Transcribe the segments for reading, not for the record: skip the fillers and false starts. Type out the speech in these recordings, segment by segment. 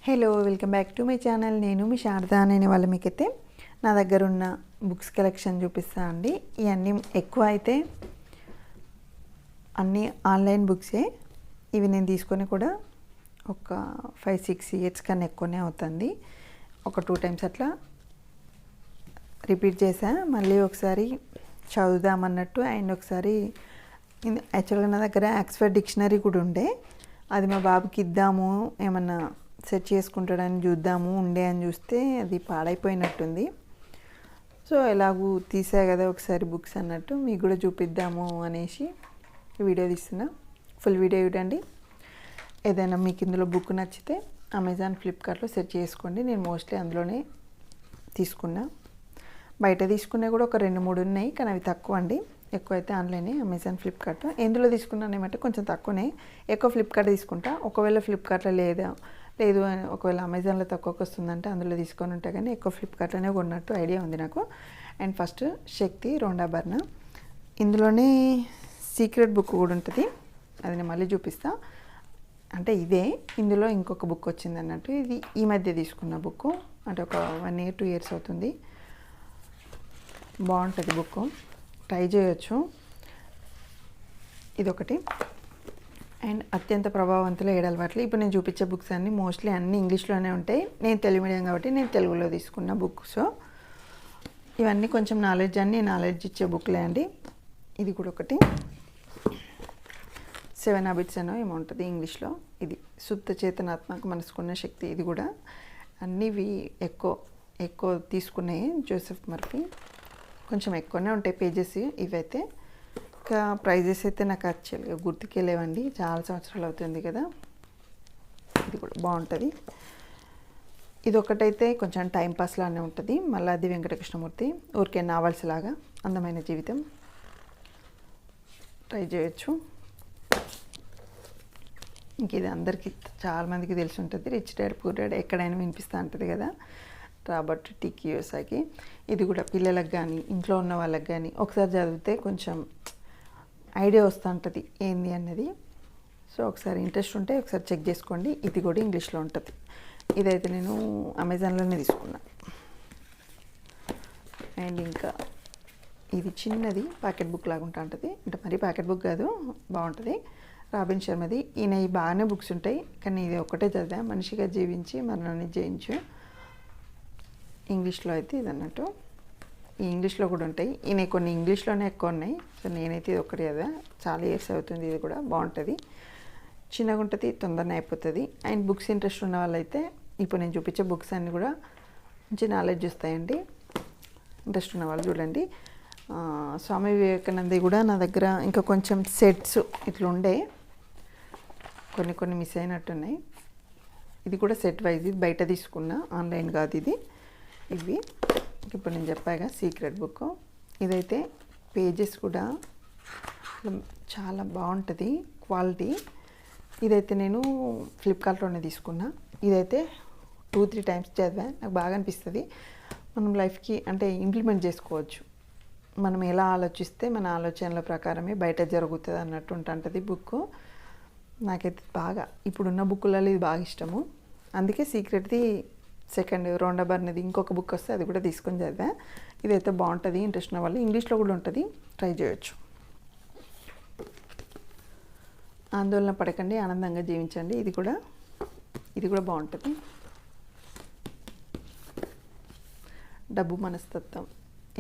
Hello welcome back to my channel. నేను మీ శారద. నేను వాళ్ళ మీకైతే నా దగ్గర ఉన్న బుక్స్ కలెక్షన్ చూపిస్తా అండి. ఇవన్నీ ఎక్కువ అయితే అన్నీ ఆన్లైన్ బుక్సే. ఇవి నేను తీసుకొని కూడా ఒక 5-6 ఇయర్స్ కన్నా ఎక్కువనే అవుతుంది. ఒక 2 టైమ్స్ అట్లా రిపీట్ చేసా, మళ్ళీ ఒకసారి చదువుదామన్నట్టు. అండ్ ఒకసారి యాక్చువల్గా నా దగ్గర ఆక్స్ఫర్డ్ డిక్షనరీ కూడా ఉండే, అది మా బాబుకి ఇద్దాము ఏమన్నా సెట్ చేసుకుంటాడని చూద్దాము ఉండే అని చూస్తే అది పాడైపోయినట్టుంది. సో ఎలాగూ తీసా కదా ఒకసారి బుక్స్ అన్నట్టు మీకు కూడా చూపిద్దాము అనేసి వీడియో తీస్తున్నా. ఫుల్ వీడియో చూడండి. ఏదైనా మీకు ఇందులో బుక్ నచ్చితే అమెజాన్, ఫ్లిప్కార్ట్లో సెర్చ్ చేసుకోండి. నేను మోస్ట్లీ అందులోనే తీసుకున్నా. బయట తీసుకునే కూడా ఒక 2-3 ఉన్నాయి, కానీ అవి తక్కువ అండి. ఎక్కువ అయితే ఆన్లైనే, అమెజాన్, ఫ్లిప్కార్ట్. ఎందులో తీసుకున్నాను ఏమంటే కొంచెం తక్కువనే, ఎక్కువ ఫ్లిప్కార్ట్ తీసుకుంటా. ఒకవేళ ఫ్లిప్కార్ట్లో లేదు ఒకవేళ అమెజాన్లో తక్కువకి వస్తుందంటే అందులో తీసుకొని ఉంటా, కానీ ఎక్కువ ఫ్లిప్కార్ట్లోనే కొన్నట్టు ఐడియా ఉంది నాకు. అండ్ ఫస్ట్ శక్తి రోండాబర్ణ. ఇందులోనే సీక్రెట్ బుక్ కూడా ఉంటుంది, అది నేను మళ్ళీ చూపిస్తా. అంటే ఇదే, ఇందులో ఇంకొక బుక్ వచ్చింది అన్నట్టు. ఇది ఈ మధ్య తీసుకున్న బుక్, అంటే ఒక 1 year 2 years అవుతుంది. బాగుంటుంది బుక్, ట్రై చేయొచ్చు. ఇదొకటి. అండ్ అత్యంత ప్రభావవంతుల 7 అలవాట్లు. ఇప్పుడు నేను చూపించే బుక్స్ అన్నీ మోస్ట్లీ అన్నీ ఇంగ్లీష్లోనే ఉంటాయి. నేను తెలుగు మీడియం కాబట్టి నేను తెలుగులో తీసుకున్న బుక్స్. ఇవన్నీ కొంచెం నాలెడ్జ్ ఇచ్చే బుక్లే అండి. ఇది కూడా ఒకటి, 7 హ్యాబిట్స్ అనో ఏమో ఉంటుంది ఇంగ్లీష్లో. ఇది సుప్త చేతనాత్మక మనసుకున్న శక్తి. ఇది కూడా అన్నీవి ఎక్కువ తీసుకున్నాయి. Joseph Murphy. కొంచెం ఎక్కువనే ఉంటాయి పేజెస్ ఇవైతే. ఇంకా ప్రైజెస్ అయితే నాకు యాక్చువల్గా గుర్తుకే లేవండి, చాలా సంవత్సరాలు అవుతుంది కదా. ఇది కూడా బాగుంటుంది. ఇది ఒకటైతే కొంచెం టైంపాస్ లానే ఉంటుంది. మల్లాది వెంకటకృష్ణమూర్తి, ఊరికే నావల్స్ లాగా, అందమైన జీవితం. ట్రై చేయొచ్చు. ఇంక ఇది అందరికీ చాలామందికి తెలిసి ఉంటుంది, రిచ్ డాడ్ పూర్ డాడ్. ఎక్కడైనా వినిపిస్తూ ఉంటుంది కదా, రాబర్ట్ టి కియోసాకి. ఇది కూడా పిల్లలకు కానీ ఇంట్లో ఉన్న వాళ్ళకి కానీ ఒకసారి చదివితే కొంచెం ఐడియా వస్తూ ఉంటుంది ఏంది అన్నది. సో ఒకసారి ఇంట్రెస్ట్ ఉంటే ఒకసారి చెక్ చేసుకోండి. ఇది కూడా ఇంగ్లీష్లో ఉంటుంది. ఇదైతే నేను అమెజాన్లోనే తీసుకున్నా. అండ్ ఇంకా ఇది చిన్నది ప్యాకెట్ బుక్ లాగా ఉంటుంది, అంటే మరీ ప్యాకెట్ బుక్ కాదు, బాగుంటుంది. రాబిన్ శర్మది. ఈయన బాగానే బుక్స్ ఉంటాయి, కానీ ఇది ఒకటే చదివా, మనిషిగా జీవించి మరణాన్ని జయించు. ఇంగ్లీష్లో అయితే ఇది అన్నట్టు. ఈ ఇంగ్లీష్లో కూడా ఉంటాయి. ఈయన కొన్ని ఇంగ్లీష్లోనే ఎక్కువ ఉన్నాయి. సో నేనైతే ఇది ఒకటి కదా, చాలా ఇయర్స్ అవుతుంది. ఇది కూడా బాగుంటుంది, చిన్నగా ఉంటుంది, తొందరనే అయిపోతుంది. అండ్ బుక్స్ ఇంట్రెస్ట్ ఉన్న వాళ్ళైతే ఇప్పుడు నేను చూపించే బుక్స్ అన్నీ కూడా మంచి నాలెడ్జ్ వస్తాయండి. ఇంట్రెస్ట్ ఉన్న వాళ్ళు చూడండి. స్వామి వివేకానంద కూడా నా దగ్గర ఇంకా కొంచెం సెట్స్ ఇట్లా ఉండే, కొన్ని మిస్ అయినట్టున్నాయి. ఇది కూడా సెట్ వైజ్, ఇది బయట తీసుకున్నా, ఆన్లైన్ కాదు ఇది. ఇవి ఇప్పుడు నేను చెప్పాగా సీక్రెట్ బుక్. ఇదైతే పేజెస్ కూడా చాలా బాగుంటుంది, క్వాలిటీ. ఇదైతే నేను ఫ్లిప్కార్ట్లోనే తీసుకున్నా. ఇదైతే 2-3 టైమ్స్ చదివా, నాకు బాగా అనిపిస్తుంది. మనం లైఫ్కి అంటే ఇంప్లిమెంట్ చేసుకోవచ్చు. మనం ఎలా ఆలోచిస్తే మన ఆలోచనల ప్రకారమే బయట జరుగుతుంది అన్నట్టు ఉంటుంది బుక్. నాకైతే బాగా ఇప్పుడున్న బుక్కులలో ఇది బాగా ఇష్టము. అందుకే సీక్రెట్ది సెకండ్ రోండాబర్ణది ఇంకొక బుక్ వస్తే అది కూడా తీసుకొని చదివా. ఇదైతే బాగుంటుంది. ఇంట్రెస్ట్ ఉన్న వాళ్ళు ఇంగ్లీష్లో కూడా ఉంటుంది, ట్రై చేయొచ్చు. ఆందోళన పడకండి, ఆనందంగా జీవించండి. ఇది కూడా బాగుంటుంది. డబ్బు మనస్తత్వం.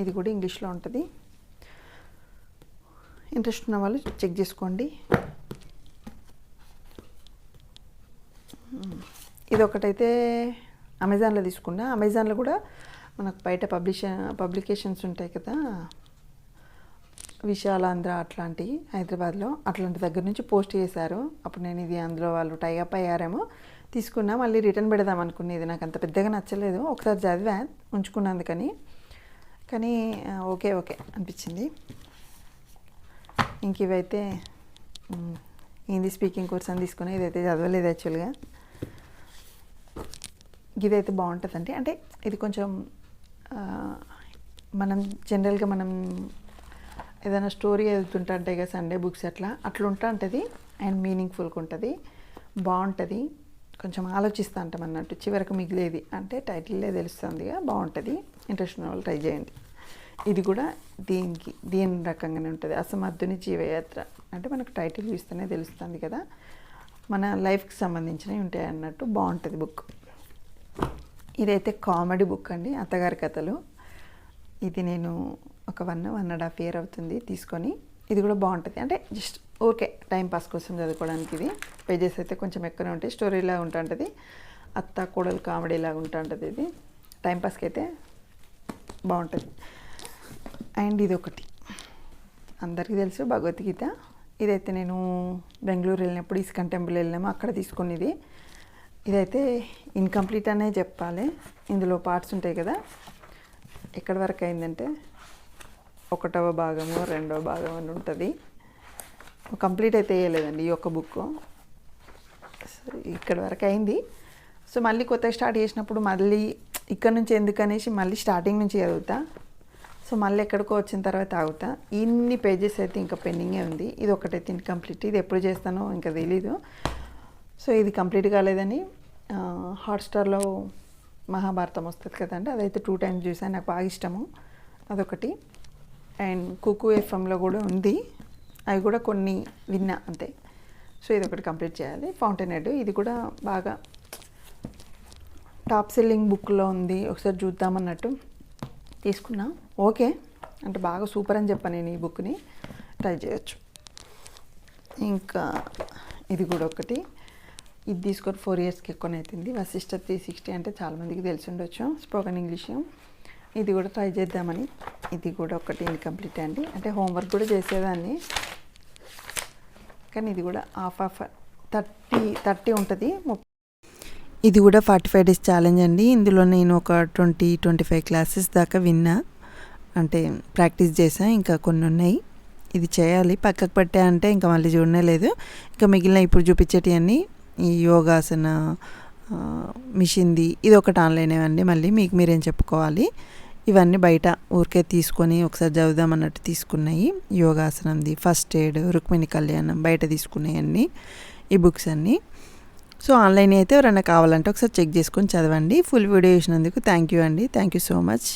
ఇది కూడా ఇంగ్లీష్లో ఉంటుంది. ఇంట్రెస్ట్ ఉన్న వాళ్ళు చెక్ చేసుకోండి. ఇది ఒకటైతే అమెజాన్లో తీసుకున్నా. అమెజాన్లో కూడా మనకు బయట పబ్లికేషన్స్ ఉంటాయి కదా, విశాలాంధ్ర అట్లాంటివి, హైదరాబాద్లో అట్లాంటి దగ్గర నుంచి పోస్ట్ చేశారు. అప్పుడు నేను ఇది అందులో వాళ్ళు టైఅప్ అయ్యారేమో తీసుకున్నా. మళ్ళీ రిటర్న్ పెడదాం అనుకునేది, నాకు అంత పెద్దగా నచ్చలేదు. ఒకసారి చదివా, ఉంచుకున్నా కానీ ఓకే అనిపించింది. ఇంక ఇవైతే హిందీ స్పీకింగ్ కోర్స్ అని తీసుకున్నా. ఇదైతే చదవలేదు యాక్చువల్గా. ఇదైతే బాగుంటుందండి. అంటే ఇది కొంచెం మనం జనరల్గా మనం ఏదైనా స్టోరీ వెళ్తుంటే కదా, సండే బుక్స్ అట్లా ఉంటుంది. అండ్ మీనింగ్ఫుల్గా ఉంటుంది, బాగుంటుంది. కొంచెం ఆలోచిస్తూ ఉంటాం అన్నట్టు, చివరకు మిగిలేది అంటే టైటిల్లే తెలుస్తుందిగా, బాగుంటుంది. ఇంట్రెస్ట్ ఉన్న వాళ్ళు ట్రై చేయండి. ఇది కూడా దీని రకంగానే ఉంటుంది, అసమర్థుని జీవయాత్ర. అంటే మనకు టైటిల్ చూస్తేనే తెలుస్తుంది కదా, మన లైఫ్కి సంబంధించినవి ఉంటాయి అన్నట్టు. బాగుంటుంది బుక్. ఇదైతే కామెడీ బుక్ అండి, అత్తగారి కథలు. ఇది నేను ఒక 1.5 year అవుతుంది తీసుకొని. ఇది కూడా బాగుంటుంది, అంటే జస్ట్ ఓకే టైంపాస్ కోసం చదువుకోవడానికి. ఇది పేజెస్ అయితే కొంచెం ఎక్కువనే ఉంటాయి, స్టోరీలా ఉంటుంది, అత్త కోడలు కామెడీలాగా ఉంటుంది. ఇది టైంపాస్కి అయితే బాగుంటుంది. అండ్ ఇది ఒకటి అందరికీ తెలుసు, భగవద్గీత. ఇదైతే నేను బెంగళూరు వెళ్ళినప్పుడు ఇస్కాన్ టెంపుల్ వెళ్ళాము, అక్కడ తీసుకునేది. ఇదైతే ఇన్కంప్లీట్ అనే చెప్పాలి, ఇందులో పార్ట్స్ ఉంటాయి కదా. ఎక్కడి వరకు అయిందంటే 1వ భాగము 2వ భాగం అని ఉంటుంది. కంప్లీట్ అయితే వేయలేదండి ఈ ఒక్క బుక్. ఇక్కడి వరకు అయింది. సో మళ్ళీ కొత్తగా స్టార్ట్ చేసినప్పుడు మళ్ళీ ఇక్కడ నుంచి ఎందుకనేసి మళ్ళీ స్టార్టింగ్ నుంచి చదువుతా. సో మళ్ళీ ఎక్కడికో వచ్చిన తర్వాత ఆగుతా. ఇన్ని పేజెస్ అయితే ఇంకా పెండింగే ఉంది. ఇది ఒకటైతే ఇన్కంప్లీట్, ఇది ఎప్పుడు చేస్తానో ఇంకా తెలీదు. సో ఇది కంప్లీట్ కాలేదని హాట్స్టార్లో మహాభారతం వస్తుంది కదండి, అదైతే 2 times చూసాను, నాకు బాగా ఇష్టము, అదొకటి. అండ్ కుకు ఎఫ్ఎంలో కూడా ఉంది, అవి కూడా కొన్ని విన్నా అంతే. సో ఇది ఒకటి కంప్లీట్ చేయాలి. ఫౌంటైన్ హెడ్, ఇది కూడా బాగా టాప్ సెల్లింగ్ బుక్లో ఉంది, ఒకసారి చూద్దామన్నట్టు తీసుకున్నా. ఓకే అంటే బాగా సూపర్ అని చెప్పాను నేను, ఈ బుక్ని ట్రై చేయొచ్చు. ఇంకా ఇది కూడా ఒకటి, ఇది తీసుకొని 4 yearsకి ఎక్కువనే అవుతుంది. వశిష్ట 360 అంటే చాలామందికి తెలిసి ఉండొచ్చు, స్పోకెన్ ఇంగ్లీష్. ఇది కూడా ట్రై చేద్దామని. ఇది కూడా ఒకటి ఇన్కంప్లీట్ అండి, అంటే హోంవర్క్ కూడా చేసేదాన్ని, కానీ ఇది కూడా హాఫ్ 30 ఉంటుంది. ఇది కూడా 45 days ఛాలెంజ్ అండి. ఇందులో నేను ఒక 20-25 classes దాకా విన్నా, అంటే ప్రాక్టీస్ చేసా, ఇంకా కొన్ని ఉన్నాయి. ఇది చేయాలి, పక్కకు పెట్టా అంటే ఇంకా మళ్ళీ చూడనే లేదు. ఇంకా మిగిలిన ఇప్పుడు చూపించేటివన్నీ ఈ యోగాసన, మిషన్ది, ఇది ఒకటి ఆన్లైన్ అండి. మళ్ళీ మీకు మీరేం చెప్పుకోవాలి. ఇవన్నీ బయట ఊరికే తీసుకొని ఒకసారి చదువుదాం అన్నట్టు తీసుకున్నాయి. యోగాసనంది, ఫస్ట్ ఎయిడ్, రుక్మిణి కళ్యాణం బయట తీసుకున్నాయి అన్నీ, ఈ బుక్స్ అన్నీ. సో ఆన్లైన్ అయితే ఎవరైనా కావాలంటే ఒకసారి చెక్ చేసుకొని చదవండి. ఫుల్ వీడియో చూసినందుకు థ్యాంక్ యూ అండి, థ్యాంక్ యూ సో మచ్.